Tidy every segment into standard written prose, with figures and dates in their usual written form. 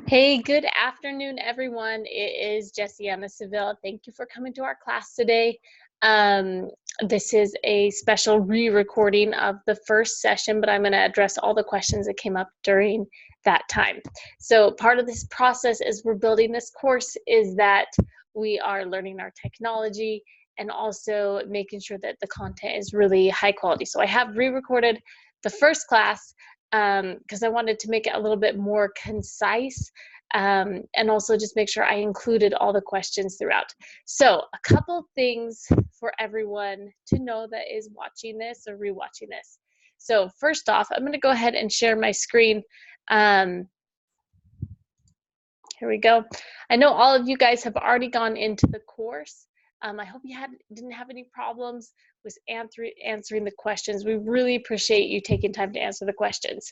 Hey, good afternoon, everyone. It is Jessiana Seville. Thank you for coming to our class today. Um, this is a special re-recording of the first session, but I'm going to address all the questions that came up during that time. So part of this process as we're building this course is that we are learning our technology and also making sure that the content is really high quality. So I have re-recorded the first class because I wanted to make it a little bit more concise and also just make sure I included all the questions throughout. So a couple things for everyone to know that is watching this or rewatching this. So first off, I'm going to go ahead and share my screen. Um, Here we go. I know all of you guys have already gone into the course. I hope you didn't have any problems with answering the questions. We really appreciate you taking time to answer the questions.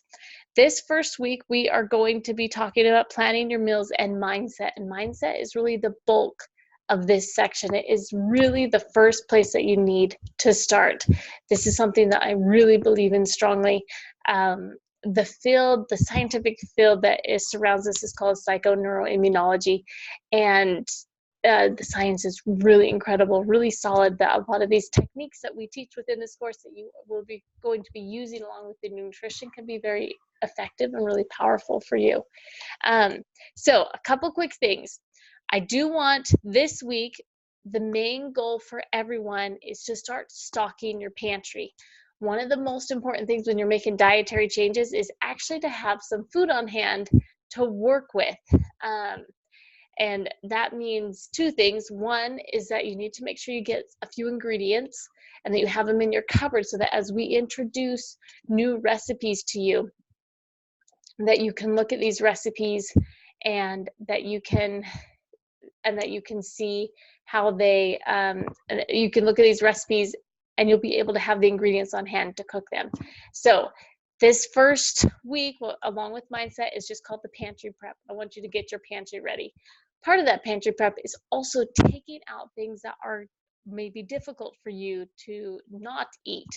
This first week, we are going to be talking about planning your meals and mindset. And mindset is really the bulk of this section. It is really the first place that you need to start. This is something that I really believe in strongly. The scientific field that surrounds this is called psychoneuroimmunology, and the science is really incredible, really solid, that a lot of these techniques that we teach within this course that you will be going to be using along with the nutrition can be very effective and really powerful for you. So a couple quick things. I do want this week, the main goal for everyone is to start stocking your pantry. One of the most important things when you're making dietary changes is actually to have some food on hand to work with. And that means two things. One is that you need to make sure you get a few ingredients and that you have them in your cupboard so that as we introduce new recipes to you, that you can look at these recipes and that you can see how they, you can look at these recipes and you'll be able to have the ingredients on hand to cook them. So this first week, along with mindset, is just called the pantry prep. I want you to get your pantry ready. Part of that pantry prep is also taking out things that are maybe difficult for you to not eat.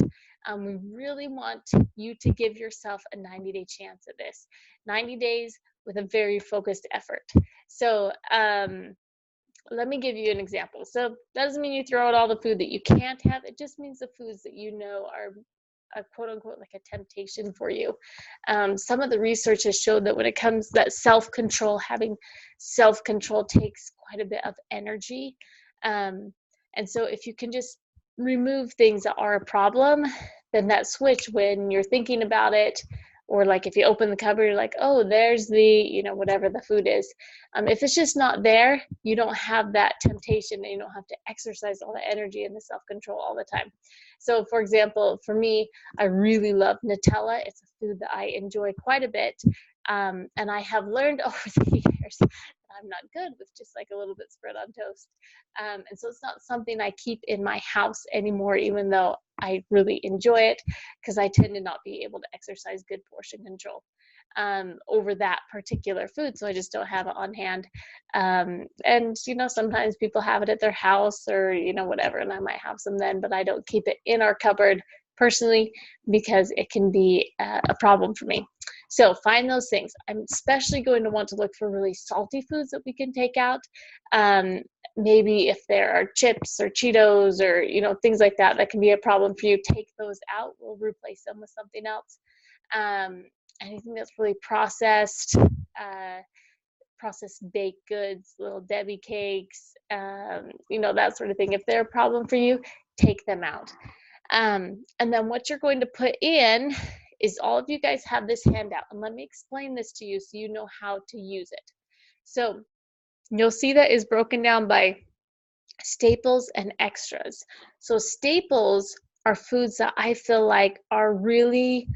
We really want you to give yourself a 90-day chance at this. 90 days with a very focused effort. So let me give you an example. So that doesn't mean you throw out all the food that you can't have. It just means the foods that you know are a quote unquote like a temptation for you. Some of the research has showed that when it comes that self-control, having self-control takes quite a bit of energy. And so if you can just remove things that are a problem, then that switch when you're thinking about it, or like if you open the cupboard, you're like, oh, there's the, whatever the food is. If it's just not there, you don't have that temptation and you don't have to exercise all the energy and the self-control all the time. So for example, for me, I really love Nutella. It's a food that I enjoy quite a bit. And I have learned over the years that I'm not good with just like a little bit spread on toast. And so it's not something I keep in my house anymore, even though I really enjoy it, because I tend to not be able to exercise good portion control over that particular food. So I just don't have it on hand. And, sometimes people have it at their house or, whatever, and I might have some then, but I don't keep it in our cupboard personally because it can be a problem for me. So find those things. I'm especially going to want to look for really salty foods that we can take out. Maybe if there are chips or Cheetos or, things like that, that can be a problem for you, take those out. We'll replace them with something else. Anything that's really processed baked goods, little Debbie cakes, that sort of thing. If they're a problem for you, take them out. And then what you're going to put in is all of you guys have this handout. And let me explain this to you so you know how to use it. So you'll see that is broken down by staples and extras. So staples are foods that I feel like are really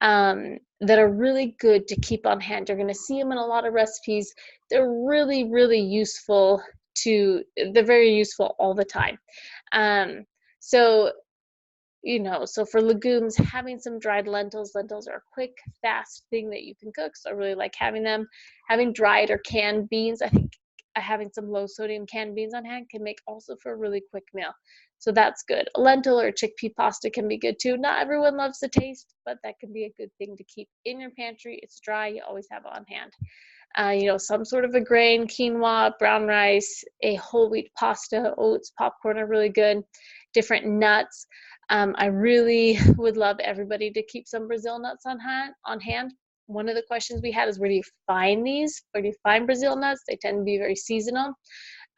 good to keep on hand. You're going to see them in a lot of recipes. They're really, really useful they're very useful all the time. So for legumes, having some dried lentils are a quick, fast thing that you can cook. So I really like having them. Having dried or canned beans, I think having some low sodium canned beans on hand can make also for a really quick meal. So that's good. A lentil or chickpea pasta can be good too. Not everyone loves the taste, but that can be a good thing to keep in your pantry. It's dry, you always have it on hand. some sort of a grain, quinoa, brown rice, a whole wheat pasta, oats, popcorn are really good, different nuts. I really would love everybody to keep some Brazil nuts on hand. One of the questions we had is, where do you find these? Where do you find Brazil nuts? They tend to be very seasonal.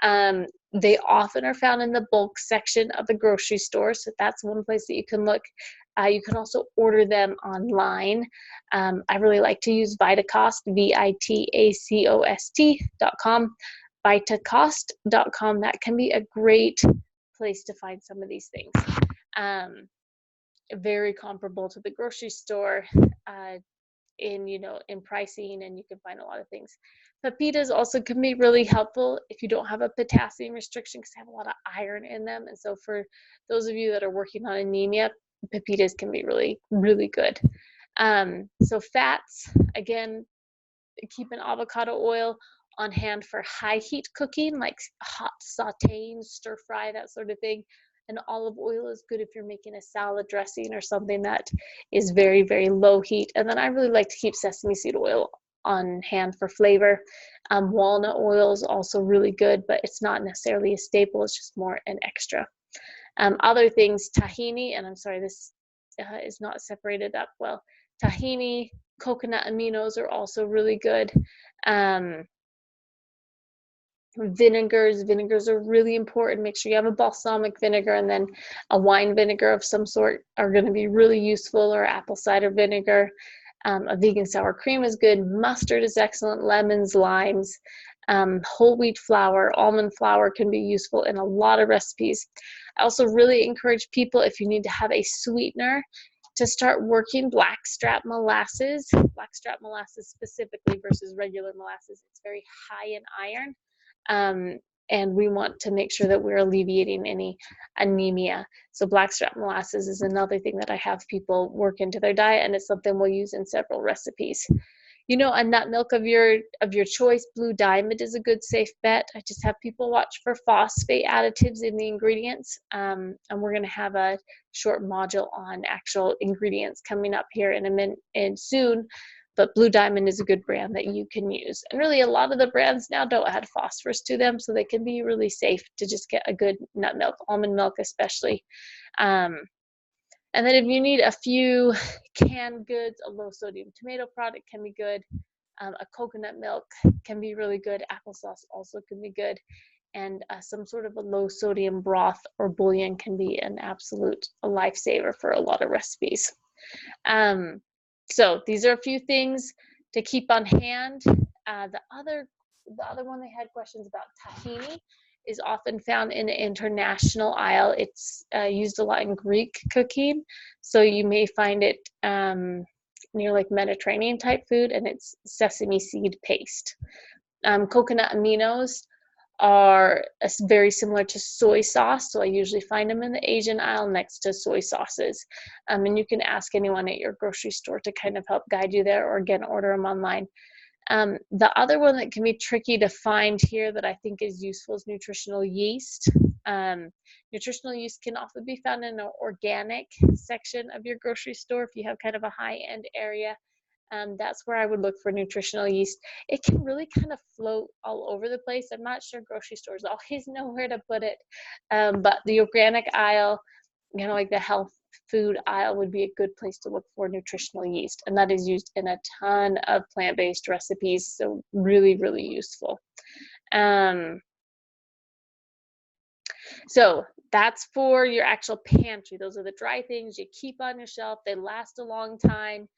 They often are found in the bulk section of the grocery store, so that's one place that you can look. You can also order them online. I really like to use Vitacost, Vitacost.com. Vitacost.com, that can be a great place to find some of these things. Very comparable to the grocery store in pricing, and you can find a lot of things. Pepitas also can be really helpful if you don't have a potassium restriction, because they have a lot of iron in them. And so for those of you that are working on anemia, pepitas can be really, really good. So fats, again, keep an avocado oil on hand for high heat cooking, like hot sauteing, stir fry, that sort of thing. And olive oil is good if you're making a salad dressing or something that is very, very low heat. And then I really like to keep sesame seed oil on hand for flavor. Walnut oil is also really good, but it's not necessarily a staple, it's just more an extra. Other things, tahini, and I'm sorry, this is not separated up well. Tahini, coconut aminos are also really good. Vinegars are really important. Make sure you have a balsamic vinegar, and then a wine vinegar of some sort are going to be really useful, or apple cider vinegar. A vegan sour cream is good. Mustard is excellent. Lemons, limes, whole wheat flour, almond flour can be useful in a lot of recipes. I also really encourage people, if you need to have a sweetener, to start working blackstrap molasses specifically versus regular molasses. It's very high in iron. And we want to make sure that we're alleviating any anemia. So blackstrap molasses is another thing that I have people work into their diet, and it's something we'll use in several recipes. A nut milk of your choice, Blue Diamond, is a good safe bet. I just have people watch for phosphate additives in the ingredients, and we're going to have a short module on actual ingredients coming up here in a minute and soon. But Blue Diamond is a good brand that you can use. And really, a lot of the brands now don't add phosphorus to them, so they can be really safe to just get a good nut milk, almond milk especially. And then if you need a few canned goods, a low sodium tomato product can be good. A coconut milk can be really good. Applesauce also can be good. And some sort of a low sodium broth or bouillon can be an absolute lifesaver for a lot of recipes. So these are a few things to keep on hand. The other one they had questions about, tahini, is often found in the international aisle. It's used a lot in Greek cooking, so you may find it near like Mediterranean type food, and it's sesame seed paste. Coconut aminos are very similar to soy sauce, so I usually find them in the Asian aisle next to soy sauces. And you can ask anyone at your grocery store to kind of help guide you there, or again, order them online. The other one that can be tricky to find here that I think is useful is nutritional yeast. Nutritional yeast can often be found in an organic section of your grocery store if you have kind of a high-end area. That's where I would look for nutritional yeast. It can really kind of float all over the place. I'm not sure grocery stores always know where to put it, but the organic aisle, like the health food aisle, would be a good place to look for nutritional yeast, and that is used in a ton of plant-based recipes, so really, really useful. So that's for your actual pantry. Those are the dry things you keep on your shelf. They last a long time.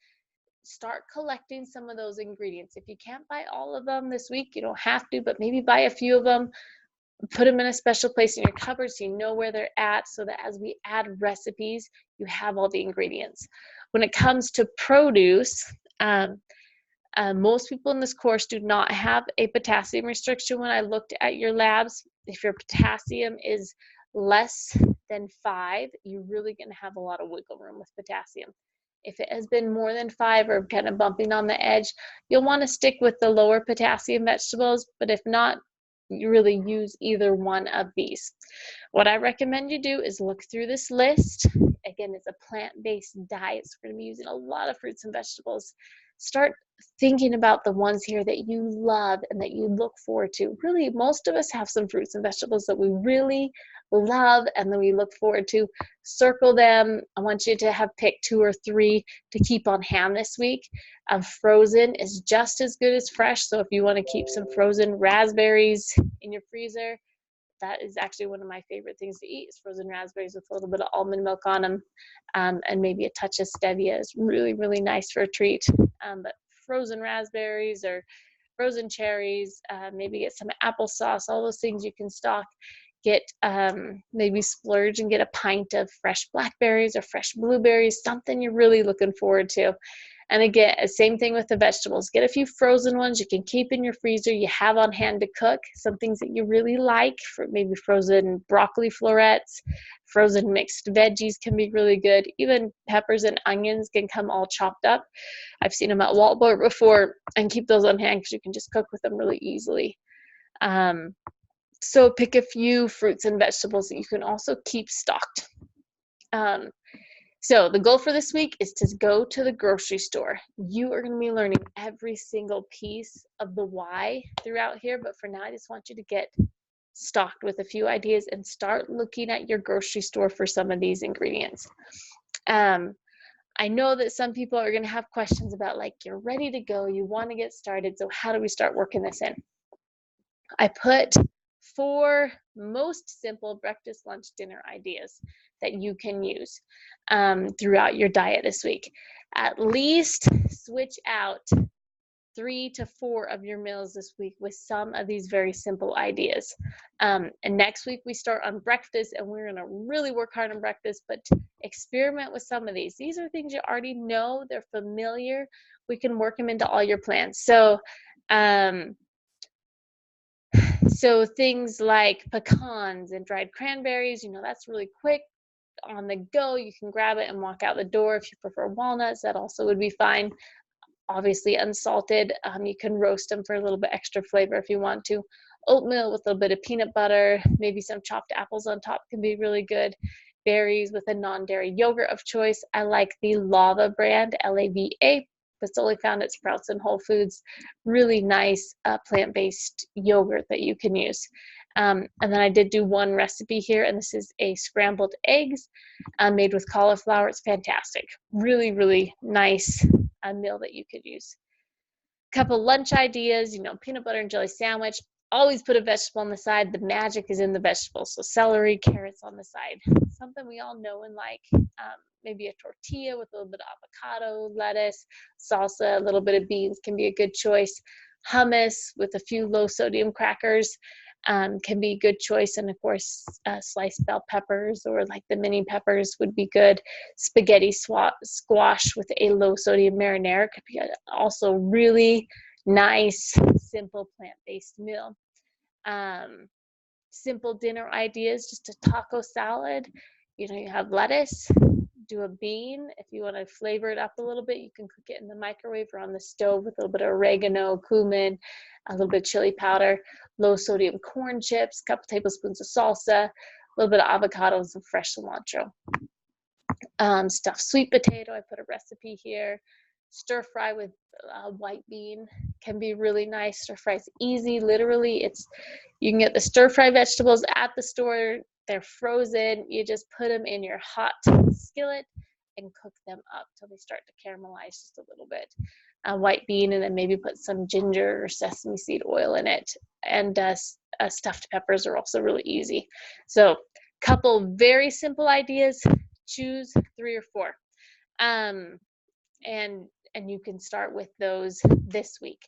Start collecting some of those ingredients. If you can't buy all of them this week, you don't have to, but maybe buy a few of them. Put them in a special place in your cupboard so you know where they're at, so that as we add recipes, you have all the ingredients. When it comes to produce, most people in this course do not have a potassium restriction. When I looked at your labs, if your potassium is less than 5, you're really going to have a lot of wiggle room with potassium. If it has been more than 5 or kind of bumping on the edge, you'll want to stick with the lower potassium vegetables, but if not, you really use either one of these. What I recommend you do is look through this list. Again, it's a plant-based diet, so we're going to be using a lot of fruits and vegetables. start thinking about the ones here that you love and that you look forward to. Really, most of us have some fruits and vegetables that we really love and that we look forward to. Circle them. I want you to have picked 2 or 3 to keep on hand this week. Frozen is just as good as fresh, so if you want to keep some frozen raspberries in your freezer, that is actually one of my favorite things to eat, is frozen raspberries with a little bit of almond milk on them, and maybe a touch of stevia is really, really nice for a treat. But frozen raspberries or frozen cherries, maybe get some applesauce, all those things you can stock. Get maybe splurge and get a pint of fresh blackberries or fresh blueberries, something you're really looking forward to. And again, same thing with the vegetables. Get a few frozen ones you can keep in your freezer, you have on hand to cook. Some things that you really like, for maybe frozen broccoli florets, frozen mixed veggies can be really good. Even peppers and onions can come all chopped up. I've seen them at Walmart before, and keep those on hand because you can just cook with them really easily. So pick a few fruits and vegetables that you can also keep stocked. So the goal for this week is to go to the grocery store. You are going to be learning every single piece of the why throughout here, but for now I just want you to get stocked with a few ideas and start looking at your grocery store for some of these ingredients. I know that some people are going to have questions about, like, you're ready to go, you want to get started, so how do we start working this in? I put 4 most simple breakfast, lunch, dinner ideas that you can use throughout your diet this week. At least switch out 3 to 4 of your meals this week with some of these very simple ideas. And next week we start on breakfast, and we're going to really work hard on breakfast, but experiment with some of these. These are things you already know, they're familiar. We can work them into all your plans. So things like pecans and dried cranberries, that's really quick, on the go. You can grab it and walk out the door. If you prefer walnuts, that also would be fine. Obviously unsalted. You can roast them for a little bit extra flavor if you want to. Oatmeal with a little bit of peanut butter, maybe some chopped apples on top can be really good. Berries with a non-dairy yogurt of choice. I like the Lava brand, Lava. It's only found at Sprouts and Whole Foods. Really nice plant-based yogurt that you can use. And then I did do one recipe here, and this is a scrambled eggs made with cauliflower. It's fantastic. Really, really nice meal that you could use. Couple lunch ideas, peanut butter and jelly sandwich. Always put a vegetable on the side. The magic is in the vegetables. So celery, carrots on the side. Something we all know and like. Maybe a tortilla with a little bit of avocado, lettuce, salsa, a little bit of beans can be a good choice. Hummus with a few low sodium crackers can be a good choice. And of course, sliced bell peppers or like the mini peppers would be good. Spaghetti squash with a low sodium marinara could be also really nice, simple plant-based meal. Simple dinner ideas, just a taco salad. You have lettuce, do a bean. If you want to flavor it up a little bit, you can cook it in the microwave or on the stove with a little bit of oregano, cumin, a little bit of chili powder, low sodium corn chips, a couple tablespoons of salsa, a little bit of avocado and some fresh cilantro. Stuffed sweet potato, I put a recipe here. Stir fry with white bean can be really nice. Stir fry is easy. Literally, you can get the stir fry vegetables at the store. They're frozen. You just put them in your hot skillet and cook them up till they start to caramelize just a little bit. White bean, and then maybe put some ginger or sesame seed oil in it. And stuffed peppers are also really easy. So, couple very simple ideas. Choose 3 or 4. And you can start with those this week.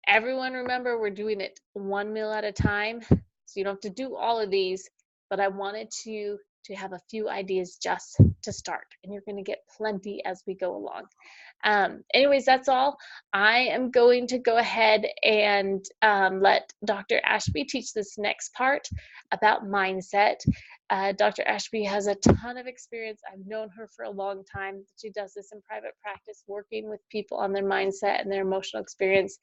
Everyone, remember, we're doing it one meal at a time, so you don't have to do all of these, but I wanted to have a few ideas just to start, and you're going to get plenty as we go along. Anyways, that's all. I am going to go ahead and let Dr. Ashby teach this next part about mindset. Dr. Ashby has a ton of experience. I've known her for a long time. She does this in private practice, working with people on their mindset and their emotional experience.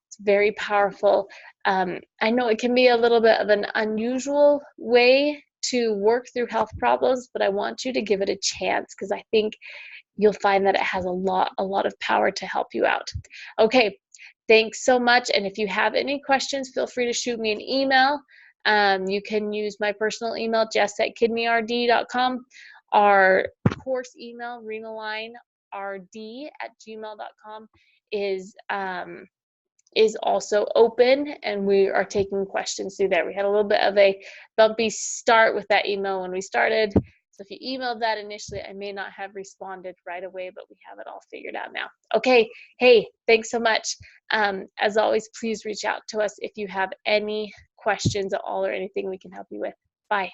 It's very powerful. I know it can be a little bit of an unusual way to work through health problems, but I want you to give it a chance because I think you'll find that it has a lot of power to help you out. Okay, thanks so much. And if you have any questions, feel free to shoot me an email. You can use my personal email, jess@kidneyrd.com. Our course email, renalinerd@gmail.com, is also open, and we are taking questions through there. We had a little bit of a bumpy start with that email when we started. So if you emailed that initially, I may not have responded right away, but we have it all figured out now. Okay, hey, thanks so much. As always, please reach out to us if you have any questions at all or anything we can help you with. Bye.